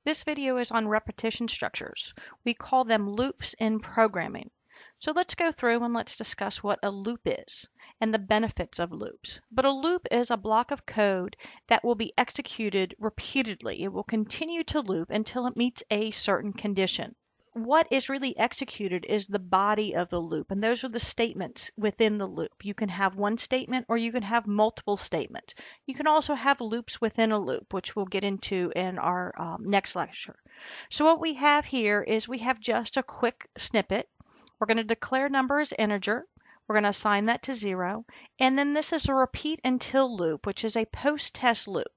This video is on repetition structures. We call them loops in programming. So let's go through and let's discuss what a loop is and the benefits of loops. But a loop is a block of code that will be executed repeatedly. It will continue to loop until it meets a certain condition. What is really executed is the body of the loop, and those are the statements within the loop. You can have one statement or you can have multiple statements. You can also have loops within a loop, which we'll get into in our next lecture. So what we have here is we have just a quick snippet. We're going to declare number as integer. We're going to assign that to 0. And then this is a repeat until loop, which is a post-test loop.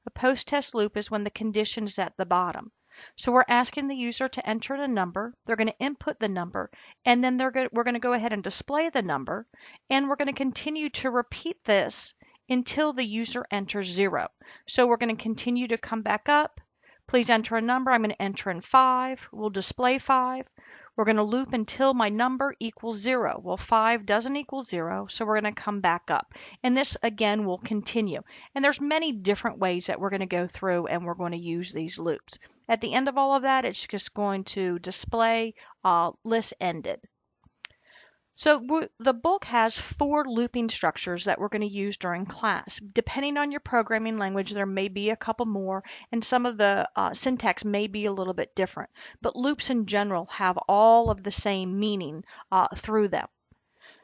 A post-test loop is when the condition is at the bottom. So we're asking the user to enter a number. They're going to input the number, and then we're going to go ahead and display the number, and we're going to continue to repeat this until the user enters 0. So we're going to continue to come back up. Please enter a number. I'm going to enter in 5. We'll display 5. We're going to loop until my number equals 0. Well, 5 doesn't equal 0, so we're going to come back up. And this, again, will continue. And there's many different ways that we're going to go through and we're going to use these loops. At the end of all of that, it's just going to display list ended. So the book has 4 looping structures that we're going to use during class. Depending on your programming language, there may be a couple more, and some of the syntax may be a little bit different. But loops in general have all of the same meaning through them.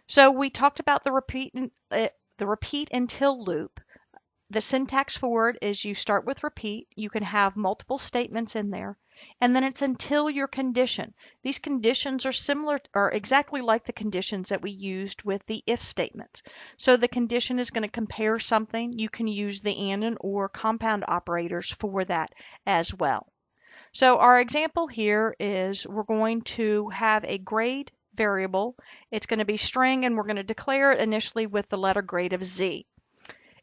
So we talked about the repeat until loop. The syntax for it is you start with repeat. You can have multiple statements in there. And then it's until your condition. These conditions are similar or exactly like the conditions that we used with the if statements. So the condition is going to compare something. You can use the and or compound operators for that as well. So our example here is we're going to have a grade variable. It's going to be string, and we're going to declare it initially with the letter grade of Z.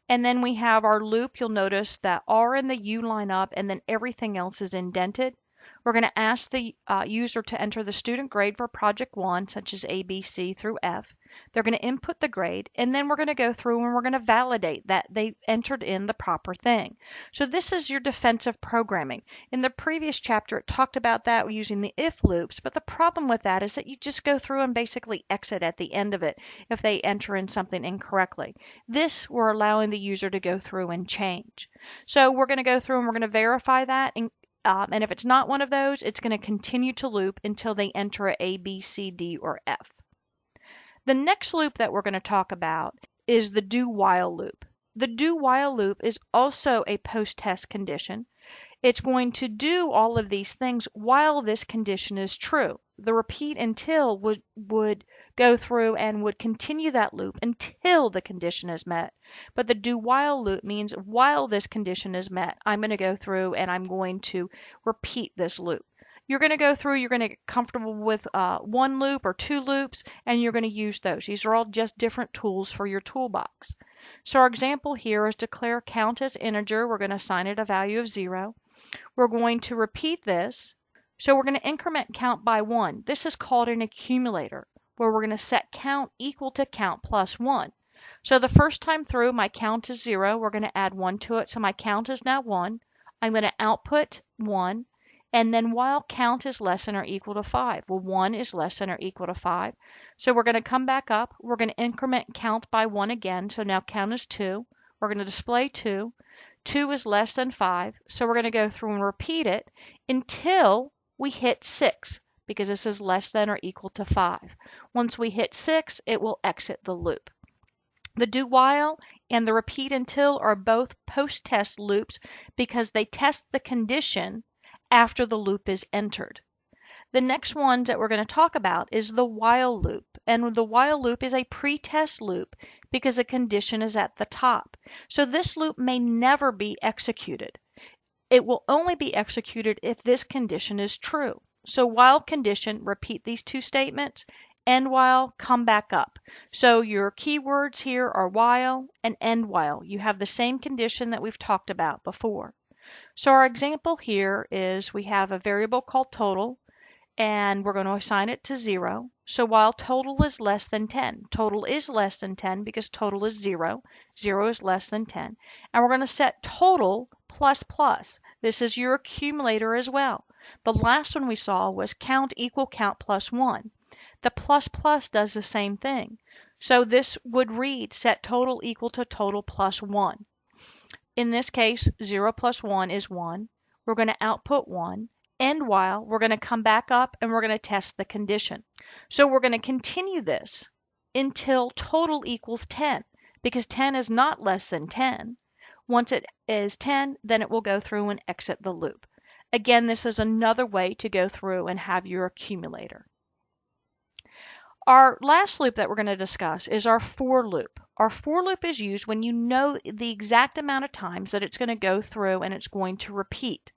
And then we have our loop. You'll notice that R and the U line up, and then everything else is indented. We're going to ask the user to enter the student grade for project 1, such as A, B, C through F. They're going to input the grade, and then we're going to go through and we're going to validate that they entered in the proper thing. So this is your defensive programming. In the previous chapter, it talked about that using the if loops, but the problem with that is that you just go through and basically exit at the end of it if they enter in something incorrectly. This, we're allowing the user to go through and change. So we're going to go through and we're going to verify that, and if it's not one of those, it's going to continue to loop until they enter A, B, C, D, or F. The next loop that we're going to talk about is the do-while loop. The do-while loop is also a post-test condition. It's going to do all of these things while this condition is true. The repeat until would go through and would continue that loop until the condition is met. But the do-while loop means while this condition is met, I'm going to go through and I'm going to repeat this loop. You're going to go through, you're going to get comfortable with 1 loop or 2 loops, and you're going to use those. These are all just different tools for your toolbox. So our example here is declare count as integer. We're going to assign it a value of 0. We're going to repeat this. So we're going to increment count by 1. This is called an accumulator, where we're going to set count equal to count plus 1. So the first time through, my count is 0. We're going to add 1 to it. So my count is now 1. I'm going to output 1. And then while count is less than or equal to 5. Well, 1 is less than or equal to 5. So we're going to come back up. We're going to increment count by 1 again. So now count is 2. We're going to display 2. 2 is less than 5. So we're going to go through and repeat it until we hit 6, because this is less than or equal to 5. Once we hit 6, it will exit the loop. The do-while and the repeat until are both post-test loops because they test the condition after the loop is entered. The next one that we're going to talk about is the while loop. And the while loop is a pre-test loop because the condition is at the top. So this loop may never be executed. It will only be executed if this condition is true. So while condition, repeat these 2 statements, end while, come back up. So your keywords here are while and end while. You have the same condition that we've talked about before. So our example here is we have a variable called total, and we're going to assign it to 0. So while total is less than 10, total is less than 10 because total is 0. 0 is less than 10. And we're going to set total plus plus. This is your accumulator as well. The last one we saw was count equal count plus 1. The plus plus does the same thing. So this would read set total equal to total plus 1. In this case, 0 plus 1 is 1. We're going to output 1. End while, we're going to come back up and we're going to test the condition. So we're going to continue this until total equals 10, because 10 is not less than 10. Once it is 10, then it will go through and exit the loop. Again, this is another way to go through and have your accumulator. Our last loop that we're going to discuss is our for loop. Our for loop is used when you know the exact amount of times that it's going to go through and it's going to repeat.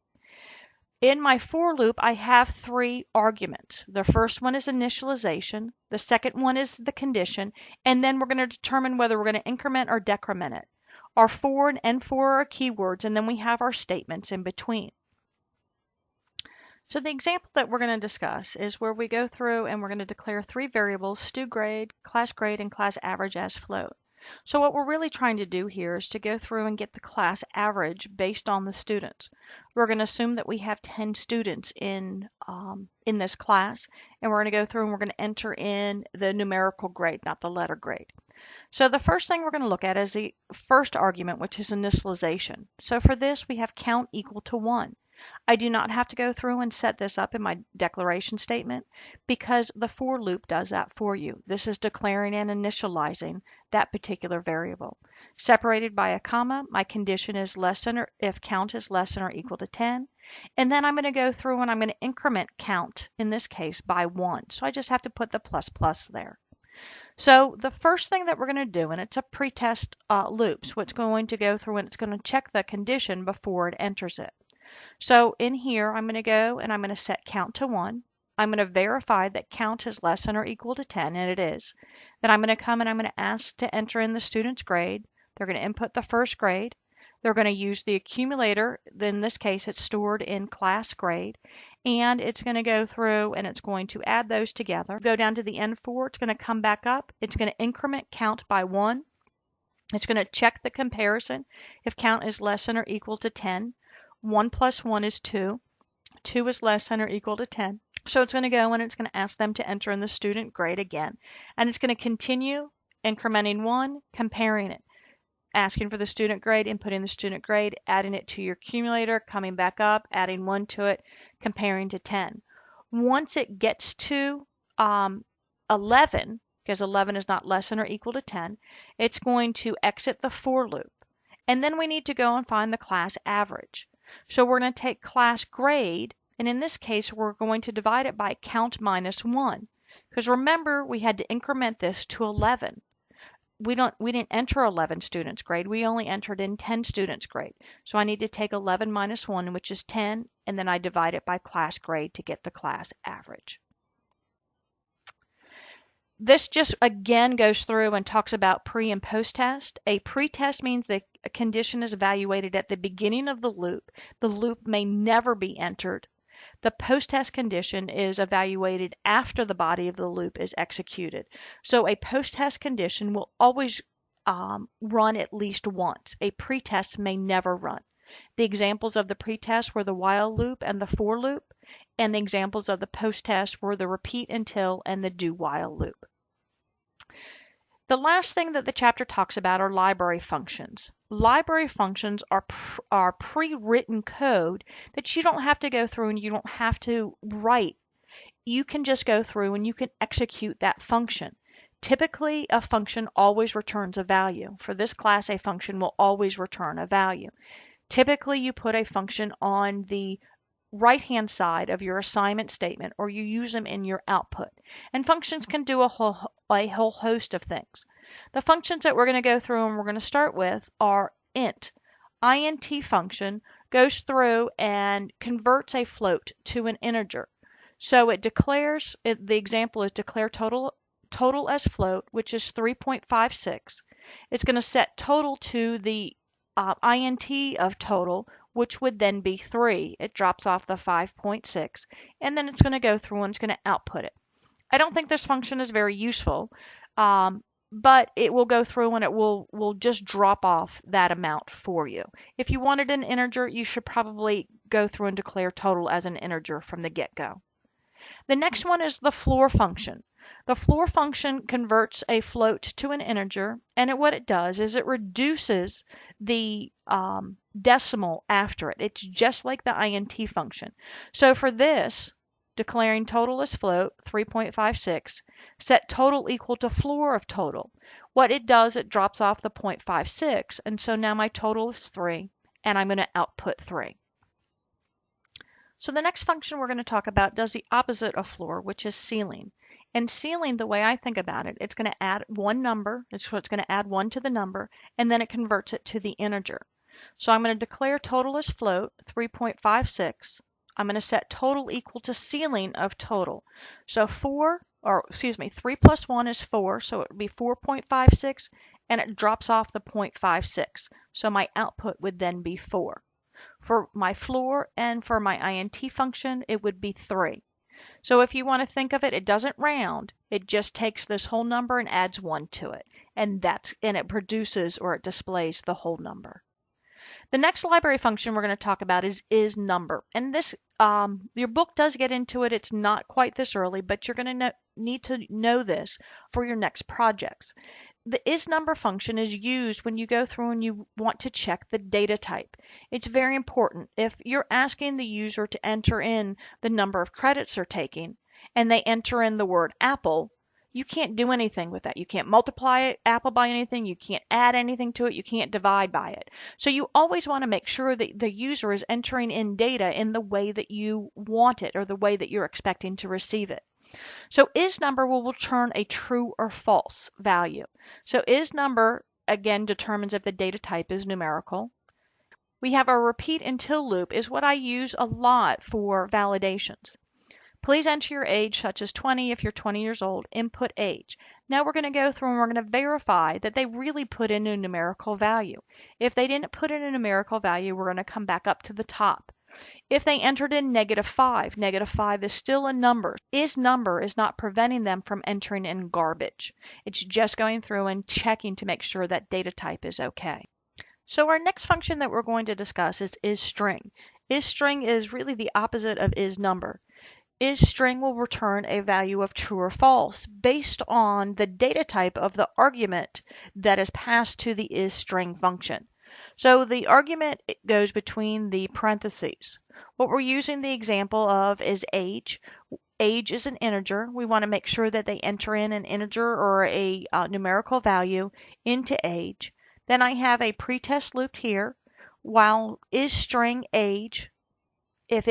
In my for loop, I have 3 arguments. The first one is initialization, the second one is the condition, and then we're going to determine whether we're going to increment or decrement it. Our for and end for are keywords, and then we have our statements in between. So the example that we're going to discuss is where we go through and we're going to declare 3 variables, student grade, class grade, and class average as float. So what we're really trying to do here is to go through and get the class average based on the students. We're going to assume that we have 10 students in this class, and we're going to go through and we're going to enter in the numerical grade, not the letter grade. So the first thing we're going to look at is the first argument, which is initialization. So for this, we have count equal to 1. I do not have to go through and set this up in my declaration statement because the for loop does that for you. This is declaring and initializing that particular variable. Separated by a comma, my condition is less than or if count is less than or equal to 10. And then I'm going to go through and I'm going to increment count, in this case, by 1. So I just have to put the plus plus there. So the first thing that we're going to do, and it's a pretest loop, so it's going to go through and it's going to check the condition before it enters it. So in here, I'm going to go and I'm going to set count to 1. I'm going to verify that count is less than or equal to 10, and it is. Then I'm going to come and I'm going to ask to enter in the student's grade. They're going to input the first grade. They're going to use the accumulator. In this case, it's stored in class grade. And it's going to go through and it's going to add those together. Go down to the end for, it's going to come back up. It's going to increment count by 1. It's going to check the comparison if count is less than or equal to 10. 1 plus 1 is 2. 2 is less than or equal to 10. So it's going to go and it's going to ask them to enter in the student grade again. And it's going to continue incrementing 1, comparing it, asking for the student grade, inputting the student grade, adding it to your accumulator, coming back up, adding 1 to it, comparing to 10. Once it gets to 11, because 11 is not less than or equal to 10, it's going to exit the for loop. And then we need to go and find the class average. So we're going to take class grade, and in this case, we're going to divide it by count minus 1. Because remember, we had to increment this to 11. We didn't enter 11 students grade. We only entered in 10 students grade. So I need to take 11 minus 1, which is 10, and then I divide it by class grade to get the class average. This just again goes through and talks about pre and post test. A pre-test means that a condition is evaluated at the beginning of the loop. The loop may never be entered. The post-test condition is evaluated after the body of the loop is executed. So a post-test condition will always run at least once. A pre-test may never run. The examples of the pre-test were the while loop and the for loop, and the examples of the post-test were the repeat until and the do while loop. The last thing that the chapter talks about are library functions. Library functions are pre-written code that you don't have to go through and you don't have to write. You can just go through and you can execute that function. Typically, a function always returns a value. For this class, a function will always return a value. Typically, you put a function on the right-hand side of your assignment statement, or you use them in your output. And functions can do a whole host of things. The functions that we're going to go through and we're going to start with are int. int function goes through and converts a float to an integer. So it declares, the example is declare total as float, which is 3.56. It's going to set total to the int of total, which would then be 3. It drops off the 5.6, and then it's going to go through and it's going to output it. I don't think this function is very useful. but it will go through and it will just drop off that amount for you. If you wanted an integer, you should probably go through and declare total as an integer from the get-go. The next one is the floor function. The floor function converts a float to an integer, and what it does is it reduces the decimal after it. It's just like the int function. So for this, declaring total as float, 3.56, set total equal to floor of total. What it does, it drops off the 0.56, and so now my total is 3, and I'm going to output 3. So the next function we're going to talk about does the opposite of floor, which is ceiling. And ceiling, the way I think about it, it's going to add one number, so it's going to add 1 to the number, and then it converts it to the integer. So I'm going to declare total as float, 3.56. I'm going to set total equal to ceiling of total. So 3 plus 1 is 4, so it would be 4.56, and it drops off the 0.56. So my output would then be 4. For my floor and for my int function, it would be 3. So if you want to think of it, it doesn't round. It just takes this whole number and adds 1 to it. And it produces or it displays the whole number. The next library function we're going to talk about is number. And this, your book does get into it. It's not quite this early, but you're going to need to know this for your next projects. The isNumber function is used when you go through and you want to check the data type. It's very important. If you're asking the user to enter in the number of credits they're taking and they enter in the word apple, you can't do anything with that. You can't multiply apple by anything. You can't add anything to it. You can't divide by it. So you always want to make sure that the user is entering in data in the way that you want it or the way that you're expecting to receive it. So isNumber will return a true or false value. So isNumber, again, determines if the data type is numerical. We have our repeat until loop is what I use a lot for validations. Please enter your age, such as 20 if you're 20 years old, input age. Now we're going to go through and we're going to verify that they really put in a numerical value. If they didn't put in a numerical value, we're going to come back up to the top. If they entered in -5 is still a number. isNumber is not preventing them from entering in garbage. It's just going through and checking to make sure that data type is okay. So our next function that we're going to discuss is isString. isString is really the opposite of isNumber. isString will return a value of true or false based on the data type of the argument that is passed to the isString function. So the argument goes between the parentheses. What we're using the example of is age. Age is an integer. We want to make sure that they enter in an integer or a numerical value into age. Then I have a pretest loop here. While isString age, if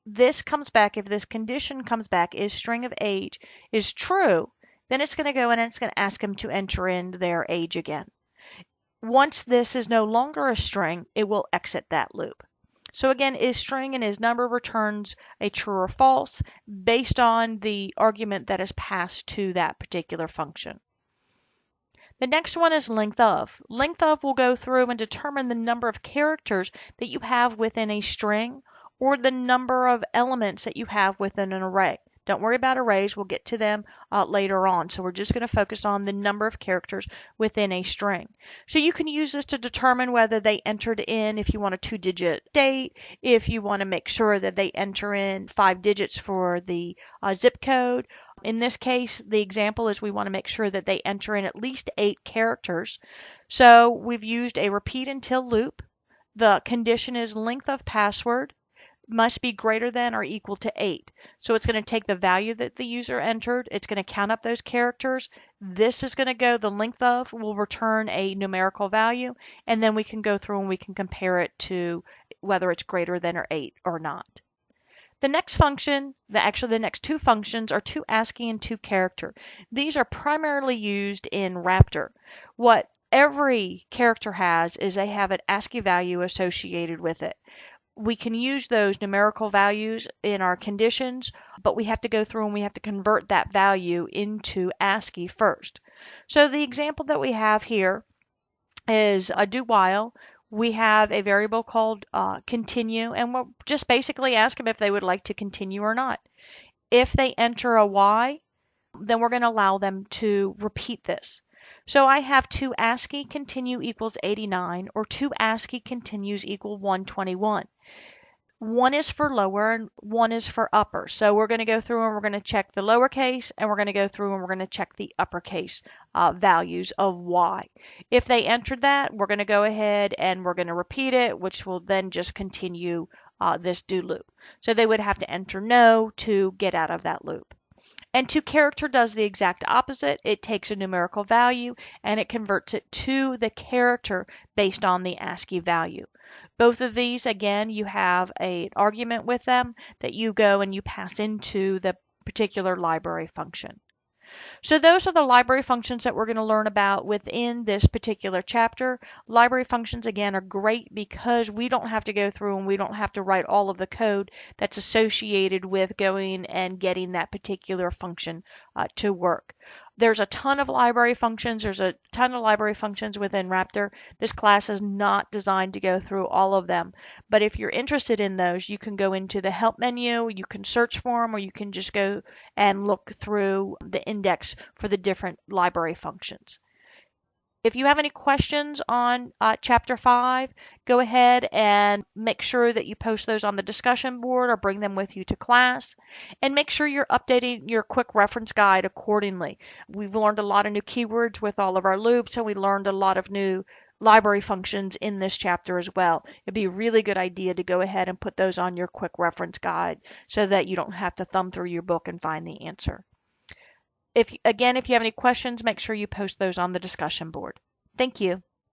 this condition comes back, isString of age is true, then it's going to go in and it's going to ask them to enter in their age again. Once this is no longer a string, it will exit that loop. So again, isString and isNumber returns a true or false based on the argument that is passed to that particular function. The next one is length of. Length of will go through and determine the number of characters that you have within a string or the number of elements that you have within an array. Don't worry about arrays. We'll get to them later on. So we're just going to focus on the number of characters within a string. So you can use this to determine whether they entered in, if you want a 2-digit date, if you want to make sure that they enter in 5 digits for the zip code. In this case, the example is we want to make sure that they enter in at least 8 characters. So we've used a repeat until loop. The condition is length of password must be greater than or equal to 8. So it's going to take the value that the user entered. It's going to count up those characters. This is going to go, the length of will return a numerical value, and then we can go through and we can compare it to whether it's greater than or 8 or not. The next function, the next two functions are 2 ASCII and 2 character. These are primarily used in Raptor. What every character has is they have an ASCII value associated with it. We can use those numerical values in our conditions, but we have to go through and we have to convert that value into ASCII first. So the example that we have here is a do while. We have a variable called continue, and we'll just basically ask them if they would like to continue or not. If they enter a Y, then we're going to allow them to repeat this. So I have two ASCII continue equals 89 or two ASCII continues equal 121. One is for lower and one is for upper. So we're going to go through and we're going to check the lowercase and we're going to go through and we're going to check the uppercase values of Y. If they entered that, we're going to go ahead and we're going to repeat it, which will then just continue this do loop. So they would have to enter no to get out of that loop. And toCharacter does the exact opposite. It takes a numerical value and it converts it to the character based on the ASCII value. Both of these, again, you have an argument with them that you go and you pass into the particular library function. So those are the library functions that we're going to learn about within this particular chapter. Library functions, again, are great because we don't have to go through and we don't have to write all of the code that's associated with going and getting that particular function to work. There's a ton of library functions. There's a ton of library functions within Raptor. This class is not designed to go through all of them. But if you're interested in those, you can go into the help menu, you can search for them, or you can just go and look through the index for the different library functions. If you have any questions on Chapter 5, go ahead and make sure that you post those on the discussion board or bring them with you to class. And make sure you're updating your quick reference guide accordingly. We've learned a lot of new keywords with all of our loops, and we learned a lot of new library functions in this chapter as well. It'd be a really good idea to go ahead and put those on your quick reference guide so that you don't have to thumb through your book and find the answer. If you have any questions, make sure you post those on the discussion board. Thank you.